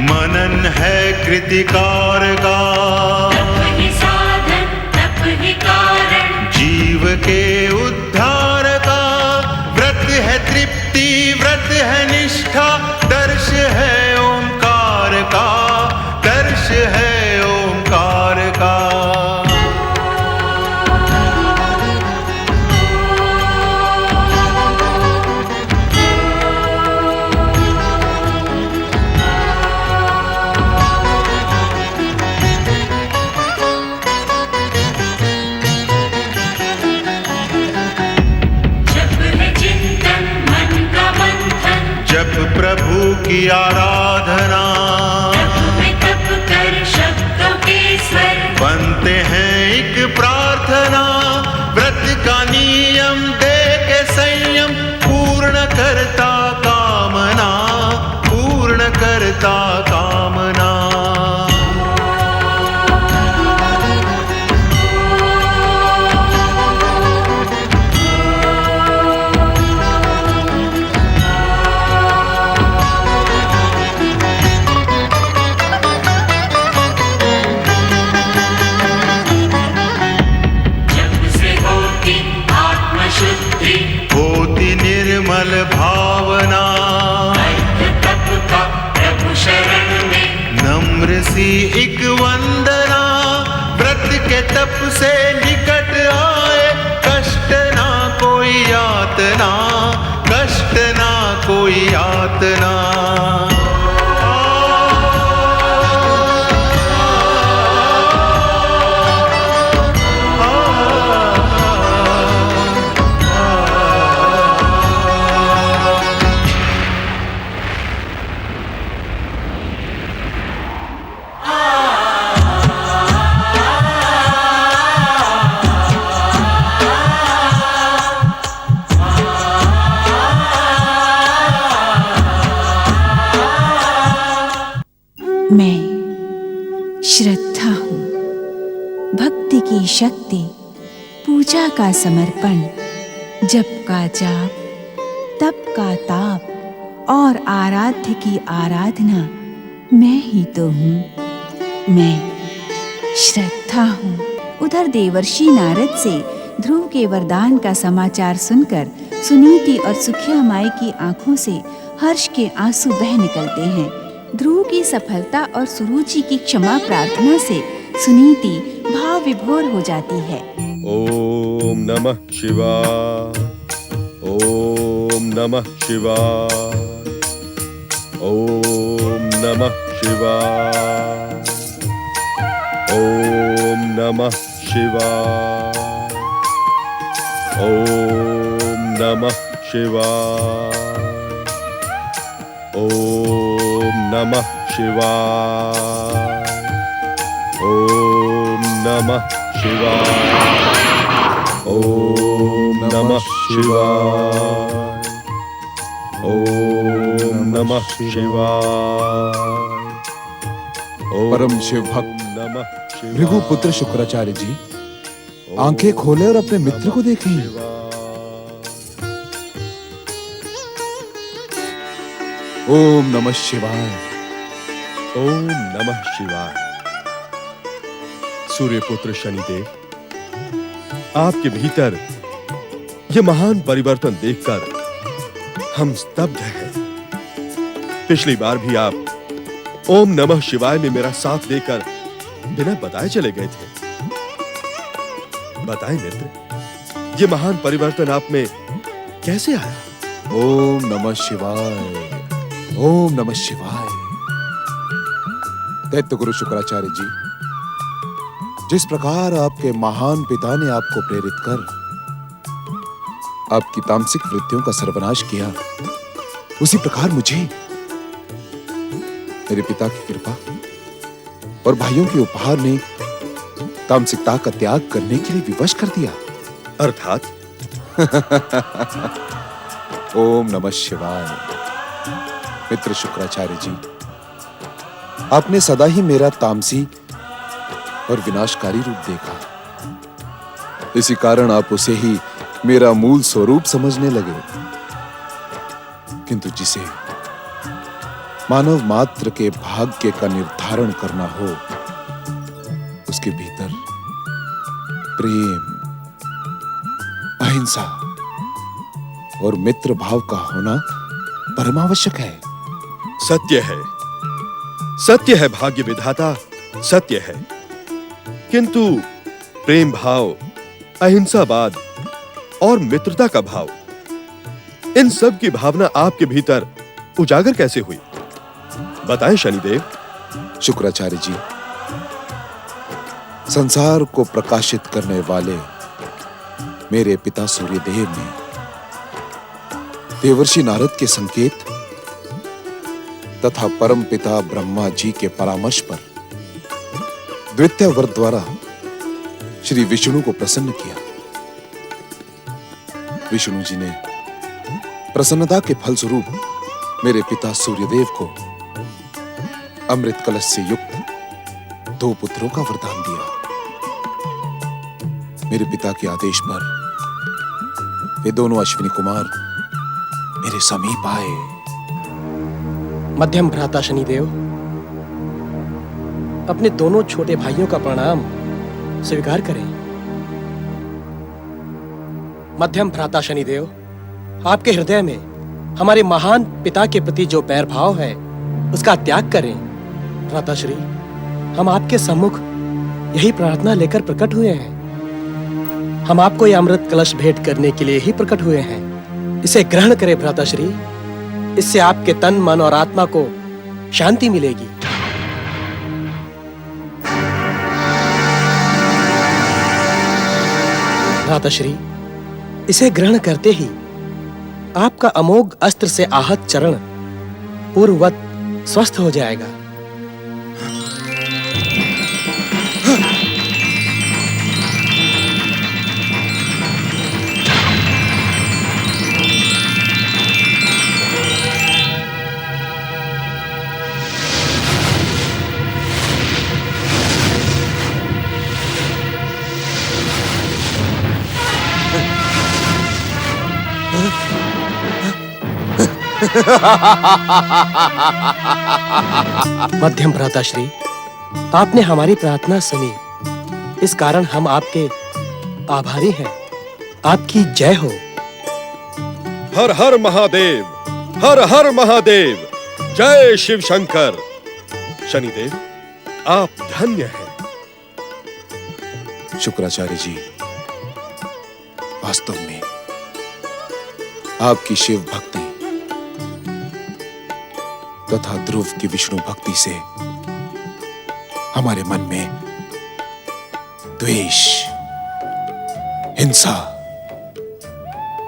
मनन है कृतिकार का, तप ही साधन तप ही कारण, जीव के उद्धार का। व्रत है तृप्ति व्रत है निष्ठा, दर्श है ओंकार का, दर्श है ओंकार का। जप प्रभु की आराधना, तप कर शब्दों के स्वर, बनते हैं एक प्रार्थना। व्रत का नियम दे के संयम, पूर्ण करता कामना, पूर्ण करता कामना। होती निर्मल भावना, तप का प्रभु शरण में, नम्र सी एक वंदना। व्रत के तप से निकट आए, कष्ट ना कोई यातना, कष्ट ना कोई यातना। मैं श्रद्धा हूँ, भक्ति की शक्ति, पूजा का समर्पण, जप का जाप, तप का ताप और आराध्य की आराधना मैं ही तो हूँ। मैं श्रद्धा हूँ। उधर देवर्षि नारद से ध्रुव के वरदान का समाचार सुनकर सुनीति और सुखिया माई की आंखों से हर्ष के आंसू बह निकलते हैं। ध्रुव की सफलता और सुरुचि की क्षमा प्रार्थना से सुनीति भाव विभोर हो जाती है। ओम नमः शिवाय, ओम नमः शिवाय, ओम नमः शिवाय, ओम नमः शिवाय, ओम नमः शिवाय, ओम नमः शिवाय, ओम नमः शिवाय, ओम नमः शिवाय, ओम नमः शिवाय। परम शिव भक्त नमः भृगुपुत्र शुक्राचार्य जी आंखें खोले और अपने मित्र को देखें। ओम नमः शिवाय, ओम नमः शिवाय। सूर्यपुत्र शनिदेव, आपके भीतर यह महान परिवर्तन देखकर हम स्तब्ध हैं। पिछली बार भी आप ओम नमः शिवाय में मेरा साथ देकर बिना बताए चले गए थे। बताएं मित्र, ये महान परिवर्तन आप में कैसे आया? ओम नमः शिवाय, ओम नमः शिवाय। दैत्य गुरु शुक्राचार्य जी, जिस प्रकार आपके महान पिता ने आपको प्रेरित कर आपकी तामसिक वृत्तियों का सर्वनाश किया, उसी प्रकार मुझे मेरे पिता की कृपा और भाइयों के उपहार ने तामसिकता का त्याग करने के लिए विवश कर दिया। अर्थात ओम नमः शिवाय। मित्र शुक्राचार्य जी, आपने सदा ही मेरा तामसी और विनाशकारी रूप देखा, इसी कारण आप उसे ही मेरा मूल स्वरूप समझने लगे। किंतु जिसे मानव मात्र के भाग्य का निर्धारण करना हो, उसके भीतर प्रेम, अहिंसा और मित्र भाव का होना परमावश्यक है। सत्य है, सत्य है भाग्य विधाता, सत्य है। किंतु प्रेम भाव, अहिंसावाद और मित्रता का भाव, इन सब की भावना आपके भीतर उजागर कैसे हुई? बताएं शनिदेव। शुक्राचार्य जी, संसार को प्रकाशित करने वाले मेरे पिता सूर्यदेव ने देवर्षि नारद के संकेत तथा परम पिता ब्रह्मा जी के परामर्श पर द्वितीय वर द्वारा श्री विष्णु को प्रसन्न किया। विष्णु जी ने प्रसन्नता के फलस्वरूप मेरे पिता सूर्यदेव को अमृत कलश से युक्त 2 पुत्रों का वरदान दिया। मेरे पिता के आदेश पर वे दोनों अश्विनी कुमार मेरे समीप आए। मध्यम भ्राता शनिदेव, अपने दोनों छोटे भाइयों का प्रणाम स्वीकार करें। मध्यम भ्राता शनिदेव, आपके हृदय में हमारे महान पिता के प्रति जो बैर भाव है, उसका त्याग करें। भ्राताश्री, हम आपके सम्मुख यही प्रार्थना लेकर प्रकट हुए हैं। हम आपको यह अमृत कलश भेंट करने के लिए ही प्रकट हुए हैं। इसे ग्रहण करें भ्राताश्री, इससे आपके तन, मन और आत्मा को शांति मिलेगी। भ्राताश्री, इसे ग्रहण करते ही आपका अमोघ अस्त्र से आहत चरण पूर्ववत स्वस्थ हो जाएगा। मध्यम भ्राताश्री, आपने हमारी प्रार्थना सुनी, इस कारण हम आपके आभारी हैं। आपकी जय हो। हर हर महादेव, हर हर महादेव, जय शिव शंकर। शनिदेव, आप धन्य हैं। शुक्राचार्य जी, वास्तव में आपकी शिव भक्ति तथा ध्रुव की विष्णु भक्ति से हमारे मन में द्वेष, हिंसा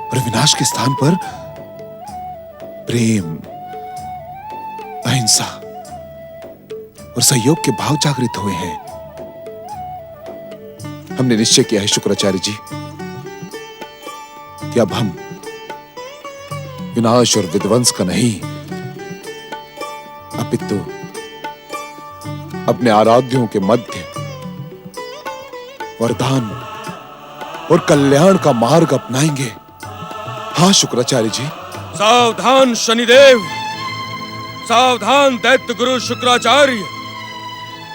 और विनाश के स्थान पर प्रेम, अहिंसा और सहयोग के भाव जागृत हुए हैं। हमने निश्चय किया है शुक्राचार्य जी कि अब हम विनाश और विध्वंस का नहीं, अपितु अपने आराध्यों के मध्य वरदान और कल्याण का मार्ग अपनाएंगे। हाँ शुक्राचार्य जी। सावधान शनिदेव, सावधान दैत्य गुरु शुक्राचार्य।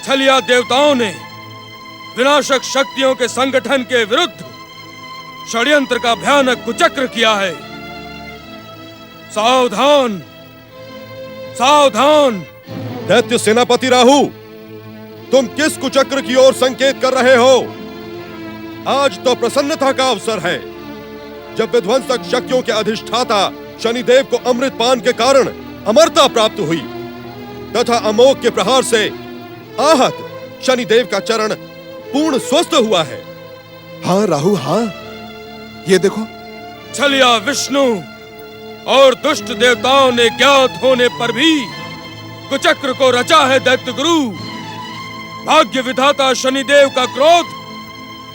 छलिया देवताओं ने विनाशक शक्तियों के संगठन के विरुद्ध षड्यंत्र का भयानक कुचक्र किया है। सावधान, सावधान। दैत्य सेनापति राहु, तुम किस कुचक्र की ओर संकेत कर रहे हो? आज तो प्रसन्नता का अवसर है, जब विध्वंसक शक्तियों के अधिष्ठाता शनिदेव को अमृत पान के कारण अमरता प्राप्त हुई तथा अमोघ के प्रहार से आहत शनिदेव का चरण पूर्ण स्वस्थ हुआ है। हाँ राहु, हाँ, ये देखो। छलिया विष्णु और दुष्ट देवताओं ने ज्ञात होने पर भी कुचक्र को रचा है दैत्य गुरु। भाग्य विधाता शनिदेव का क्रोध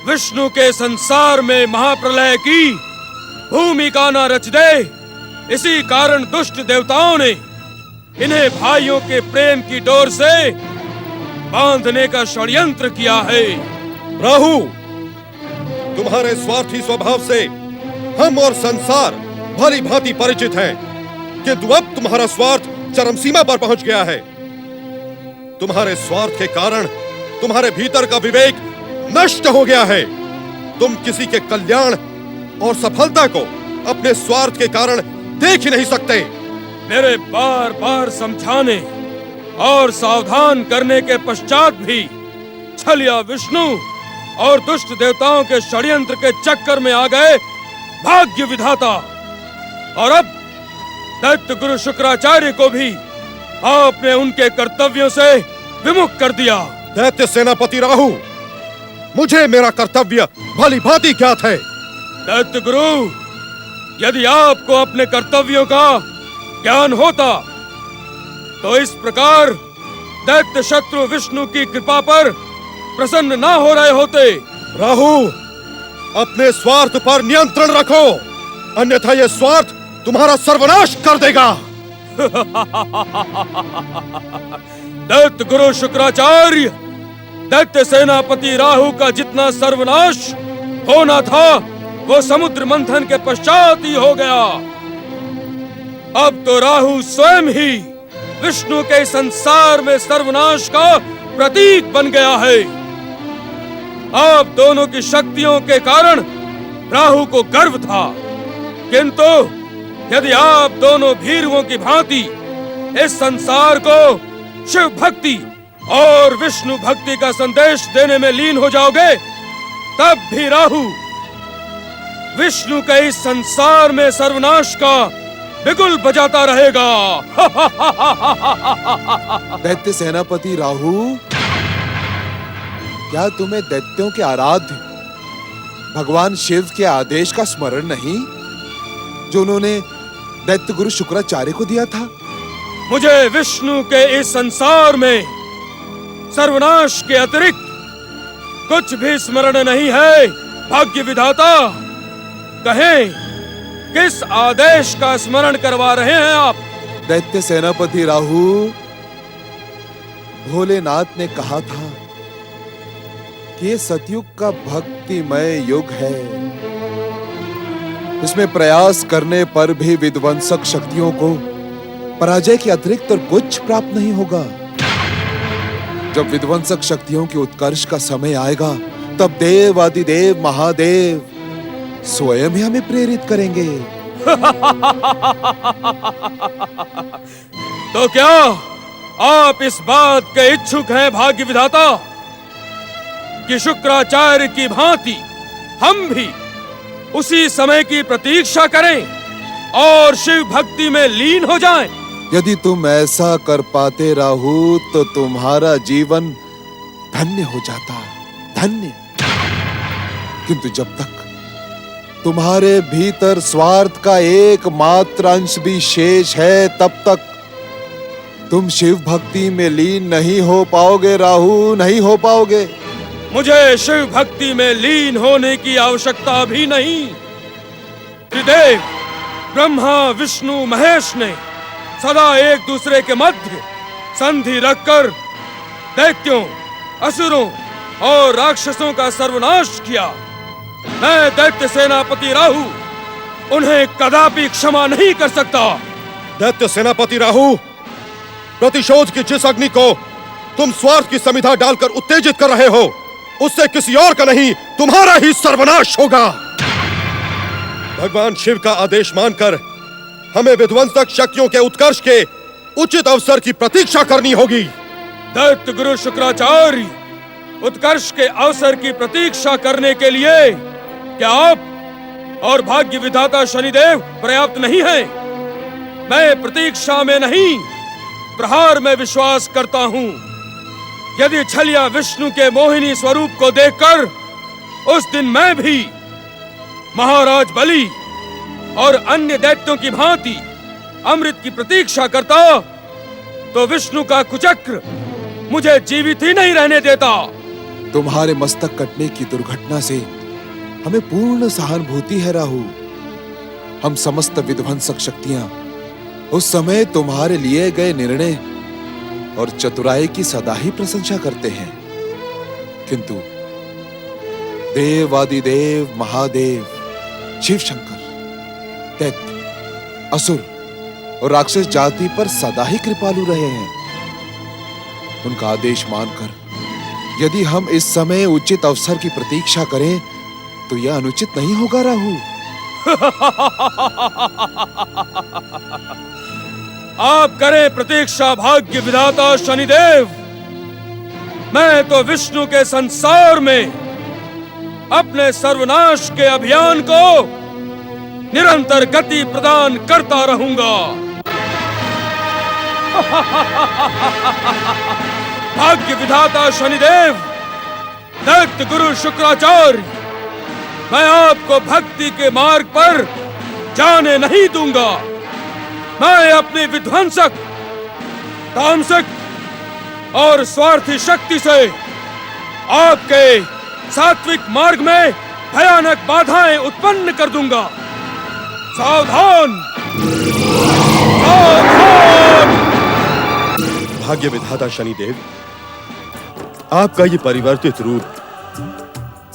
विष्णु के संसार में महाप्रलय की भूमिका न रच दे, इसी कारण दुष्ट देवताओं ने इन्हें भाइयों के प्रेम की डोर से बांधने का षड्यंत्र किया है। राहु, तुम्हारे स्वार्थी स्वभाव से हम और संसार भली भांति परिचित हैं, किंतु अब तुम्हारा स्वार्थ चरम सीमा पर पहुंच गया है। तुम्हारे स्वार्थ के कारण तुम्हारे भीतर का विवेक नष्ट हो गया है। तुम किसी के कल्याण और सफलता को अपने स्वार्थ के कारण देख ही नहीं सकते। मेरे बार बार समझाने और सावधान करने के पश्चात भी छलिया विष्णु और दुष्ट देवताओं के षड्यंत्र के चक्कर में आ गए भाग्य विधाता। और अब दैत्य गुरु शुक्राचार्य को भी आपने उनके कर्तव्यों से विमुख कर दिया। दैत्य सेनापति राहु, मुझे मेरा कर्तव्य भली भांति ज्ञात है। दैत्य गुरु, यदि आपको अपने कर्तव्यों का ज्ञान होता तो इस प्रकार दैत्य शत्रु विष्णु की कृपा पर प्रसन्न ना हो रहे होते। राहु, अपने स्वार्थ पर नियंत्रण रखो, अन्यथा यह स्वार्थ तुम्हारा सर्वनाश कर देगा। दैत्य गुरु शुक्राचार्य, दैत्य सेनापति राहु का जितना सर्वनाश होना था वो समुद्र मंथन के पश्चात ही हो गया। अब तो राहु स्वयं ही विष्णु के संसार में सर्वनाश का प्रतीक बन गया है। आप दोनों की शक्तियों के कारण राहु को गर्व था, किंतु यदि आप दोनों भीरुओं की भांति इस संसार को शिव भक्ति और विष्णु भक्ति का संदेश देने में लीन हो जाओगे, तब भी राहु विष्णु के इस संसार में सर्वनाश का बिगुल बजाता रहेगा। दैत्य सेनापति राहु, क्या तुम्हें दैत्यों के आराध्य भगवान शिव के आदेश का स्मरण नहीं, जो उन्होंने दैत्य गुरु शुक्राचार्य को दिया था? मुझे विष्णु के इस संसार में सर्वनाश के अतिरिक्त कुछ भी स्मरण नहीं है। भाग्य विधाता, कहें किस आदेश का स्मरण करवा रहे हैं आप? दैत्य सेनापति राहु, भोलेनाथ ने कहा था कि ये सतयुग का भक्तिमय युग है, इसमें प्रयास करने पर भी विध्वंसक शक्तियों को पराजय के अतिरिक्त और कुछ प्राप्त नहीं होगा। जब विध्वंसक शक्तियों के उत्कर्ष का समय आएगा, तब देव आदिदेव महादेव स्वयं ही हमें प्रेरित करेंगे। तो क्या आप इस बात के इच्छुक हैं भाग्य विधाता कि शुक्राचार्य की भांति हम भी उसी समय की प्रतीक्षा करें और शिव भक्ति में लीन हो जाएं? यदि तुम ऐसा कर पाते राहु, तो तुम्हारा जीवन धन्य हो जाता, धन्य। किंतु जब तक तुम्हारे भीतर स्वार्थ का एकमात्र अंश भी शेष है, तब तक तुम शिव भक्ति में लीन नहीं हो पाओगे राहु, नहीं हो पाओगे। मुझे शिव भक्ति में लीन होने की आवश्यकता भी नहीं। त्रिदेव ब्रह्मा विष्णु महेश ने सदा एक दूसरे के मध्य संधि रखकर दैत्यों, असुरों और राक्षसों का सर्वनाश किया। मैं दैत्य सेनापति राहु उन्हें कदापि क्षमा नहीं कर सकता। दैत्य सेनापति राहु, प्रतिशोध की जिस अग्नि को तुम स्वार्थ की समिधा डालकर उत्तेजित कर रहे हो, उससे किसी और का नहीं, तुम्हारा ही सर्वनाश होगा। भगवान शिव का आदेश मानकर हमें विध्वंसक शक्तियों के उत्कर्ष के उचित अवसर की प्रतीक्षा करनी होगी। दैत्य गुरु शुक्राचार्य, उत्कर्ष के अवसर की प्रतीक्षा करने के लिए क्या आप और भाग्य विधाता शनिदेव पर्याप्त नहीं है? मैं प्रतीक्षा में नहीं, प्रहार में विश्वास करता हूं। यदि छलिया विष्णु के मोहिनी स्वरूप को देखकर उस दिन मैं भी महाराज बलि और अन्य दैत्यों की भांति अमृत की प्रतीक्षा करता तो विष्णु का कुचक्र मुझे जीवित ही नहीं रहने देता। तुम्हारे मस्तक कटने की दुर्घटना से हमें पूर्ण सहानुभूति है राहु। हम समस्त विध्वंसक शक्तियां उस समय तुम्हारे लिए गए निर्णय और चतुराई की सदा ही प्रशंसा करते हैं, किंतु देवादिदेव महादेव शिव शंकर दैत्य असुर और राक्षस जाति पर सदा ही कृपालु रहे हैं। उनका आदेश मानकर यदि हम इस समय उचित अवसर की प्रतीक्षा करें तो यह अनुचित नहीं होगा राहु। आप करें प्रतीक्षा भाग्य विधाता शनिदेव। मैं तो विष्णु के संसार में अपने सर्वनाश के अभियान को निरंतर गति प्रदान करता रहूंगा। भाग्य विधाता शनिदेव, दैत्य गुरु शुक्राचार्य, मैं आपको भक्ति के मार्ग पर जाने नहीं दूंगा। मैं अपनी विध्वंसक, तामसिक और स्वार्थी शक्ति से आपके सात्विक मार्ग में भयानक बाधाएं उत्पन्न कर दूंगा। सावधान! सावधान! भाग्य विधाता शनिदेव, आपका ये परिवर्तित रूप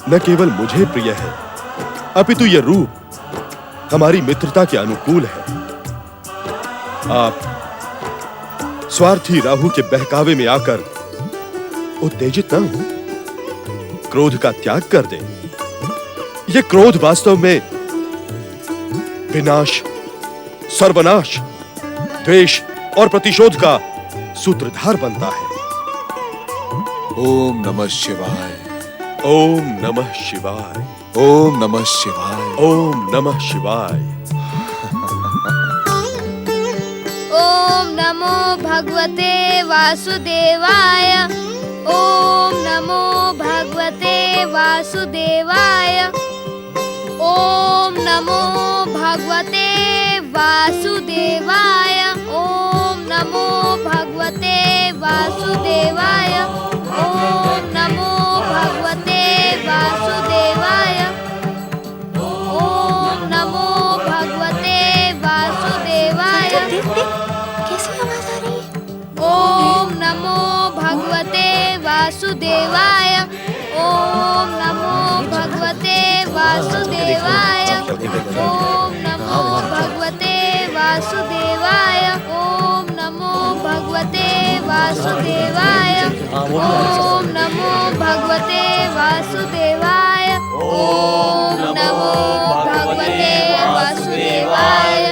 न केवल मुझे प्रिय है, अपितु यह रूप हमारी मित्रता के अनुकूल है। आप स्वार्थी राहु के बहकावे में आकर उत्तेजित न हो, क्रोध का त्याग कर दें। यह क्रोध वास्तव में विनाश, सर्वनाश, द्वेष और प्रतिशोध का सूत्रधार बनता है। ओम नमः शिवाय। ओम नमः शिवाय। ओम नमः शिवाय। ओम नमः शिवाय। ओम नमो भगवते वासुदेवाय। ओम नमो भगवते वासुदेवाय। ओम नमो भगवते वासुदेवाय। ओम नमो भगवते वासुदेवाय। ओम नमो भगवते वासुदेवाय। ओम नमो भगवते वासुदेवाय। कैसी आवाज आ रही है? ओम नमो भगवते वासुदेवाय। ओम नमो भगवते वासुदेवाय। ओम नमो भगवते वासुदेवाय। ओम नमो भगवते वासुदेवाय। ओम नमो भगवते वासुदेवाय। ओम नमो भगवते वासुदेवाय। ओम नमो भगवते वासुदेवाय।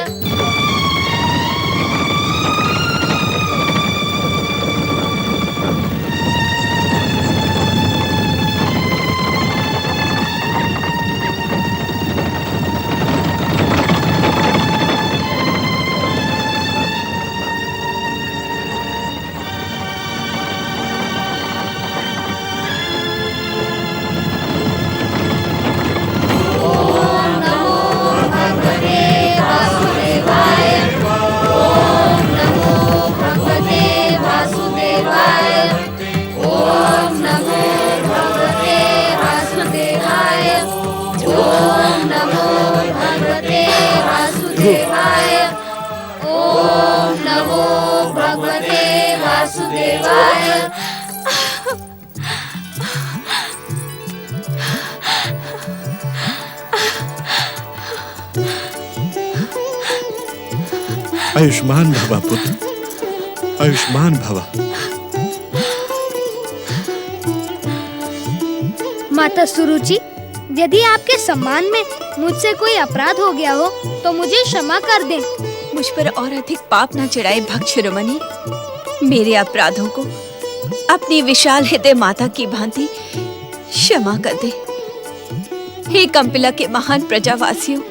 आयुष्मान भवा पुत्र, आयुष्मान भवा। माता सुरुचि, यदि आपके सम्मान में मुझसे कोई अपराध हो गया हो तो मुझे क्षमा कर दें। मुझ पर और अधिक पाप न चढ़ाए भक्त शिरोमणि। मेरे अपराधों को अपनी विशाल हृदय माता की भांति क्षमा कर दे। हे कंपिला के महान प्रजावासियों,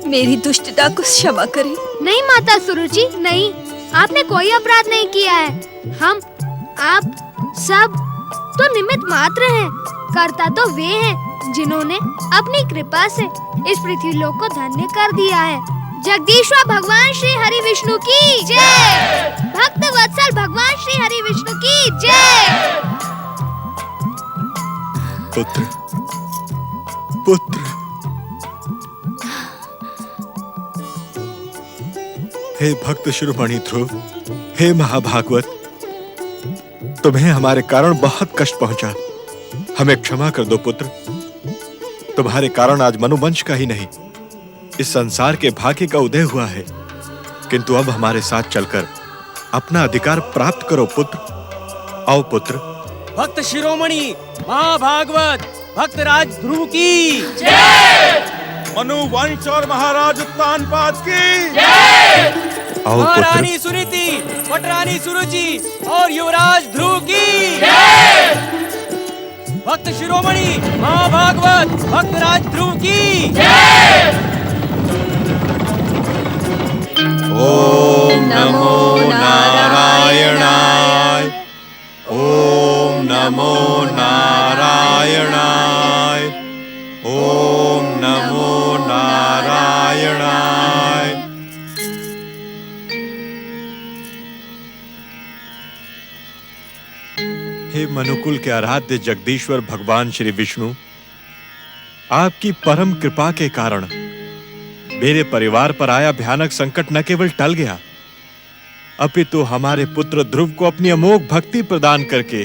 मेरी दुष्टता को क्षमा करें। नहीं माता सुरुचि, नहीं, आपने कोई अपराध नहीं किया है। हम, आप सब तो निमित्त मात्र हैं, कर्ता तो वे हैं जिन्होंने अपनी कृपा से इस पृथ्वीलोक को धन्य कर दिया है। जगदीश्वर भगवान श्री हरि विष्णु की जय। भक्त वत्सल भगवान श्री हरि विष्णु की जय। पुत्र, पुत्र, हे भक्त शिरोमणि ध्रुव, हे महाभागवत, तुम्हें हमारे कारण बहुत कष्ट पहुंचा। हमें क्षमा कर दो पुत्र। तुम्हारे कारण आज मनुवंश का ही नहीं, इस संसार के भाग्य का उदय हुआ है। किंतु अब हमारे साथ चलकर अपना अधिकार प्राप्त करो पुत्र। आओ पुत्र। भक्त शिरोमणि महाभागवत भक्तराज ध्रुव की मनुवंश और महाराज उत्तानपाद की आओ पुत्र। महारानी सुनीति, पटरानी सुरुचि और युवराज ध्रुव की भक्त शिरोमणि महाभागवत भक्तराज ध्रुव की ओम नमो नारायणाय। ओम नमो नारायणाय। ओम नमो नारायणाय। हे मनुकुल के आराध्य जगदीश्वर भगवान श्री विष्णु, आपकी परम कृपा के कारण मेरे परिवार पर आया भयानक संकट न केवल टल गया, अपितु हमारे पुत्र ध्रुव को अपनी अमोघ भक्ति प्रदान करके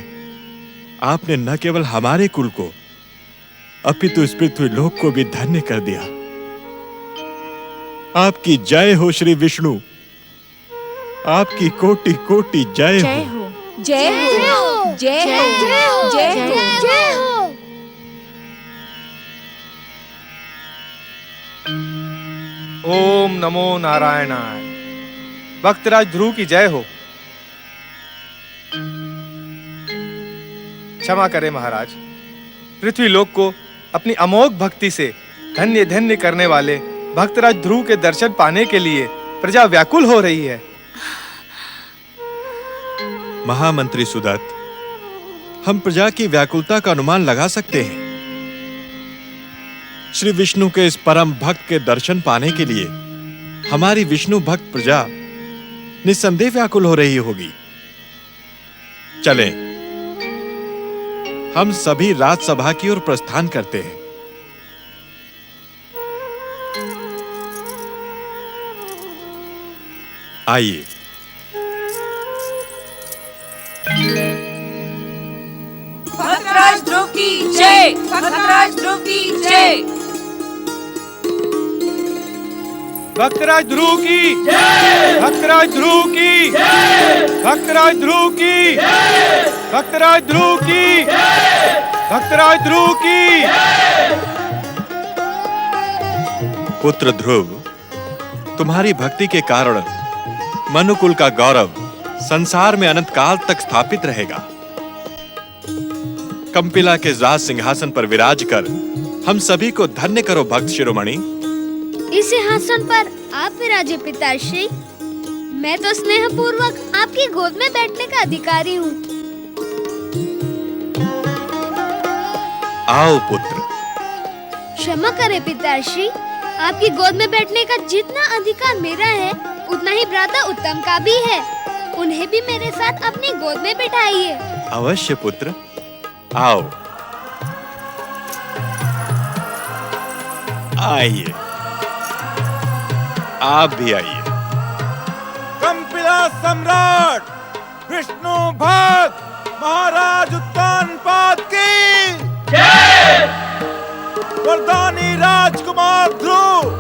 आपने न केवल हमारे कुल को अपितु इस पृथ्वी लोक को भी धन्य कर दिया। आपकी जय हो श्री विष्णु, आपकी कोटि कोटि जय हो। जय हो, जय हो, जय हो, जय हो। ओम नमो नारायणाय। भक्तराज ध्रुव की जय हो। क्षमा करें महाराज, पृथ्वी लोक को अपनी अमोघ भक्ति से धन्य धन्य करने वाले भक्तराज ध्रुव के दर्शन पाने के लिए प्रजा व्याकुल हो रही है। महामंत्री सुदत्त, हम प्रजा की व्याकुलता का अनुमान लगा सकते हैं। श्री विष्णु के इस परम भक्त के दर्शन पाने के लिए हमारी विष्णु भक्त प्रजा निस्संदेह व्याकुल हो रही होगी। चलें, हम सभी राजसभा की ओर प्रस्थान करते हैं। आइए। भक्तराज ध्रुव की जय। भक्तराज ध्रुव की जय। भक्तराज ध्रुव की जय। भक्तराज ध्रुव की जय। भक्तराज ध्रुव की जय। भक्तराज ध्रुव की जय। भक्तराज ध्रुव की पुत्र ध्रुव, तुम्हारी भक्ति के कारण मनुकुल का गौरव संसार में अनंत काल तक स्थापित रहेगा। कंपिला के राज सिंहासन पर विराज कर हम सभी को धन्य करो भक्त शिरोमणि। इस सिंहासन पर आप विराजे पिताश्री। मैं तो स्नेह पूर्वक आपकी गोद में बैठने का अधिकारी हूँ। आओ पुत्र। क्षमा करें पिताश्री, आपकी गोद में बैठने का जितना अधिकार मेरा है उतना ही भ्राता उत्तम का भी है। उन्हें भी मेरे साथ अपनी गोद में बिठाइए। अवश्य पुत्र, आओ। आइए, आप भी आइए। कंपिला सम्राट विष्णु भक्त महाराज उत्तानपाद की जय। वरदानी राजकुमार ध्रुव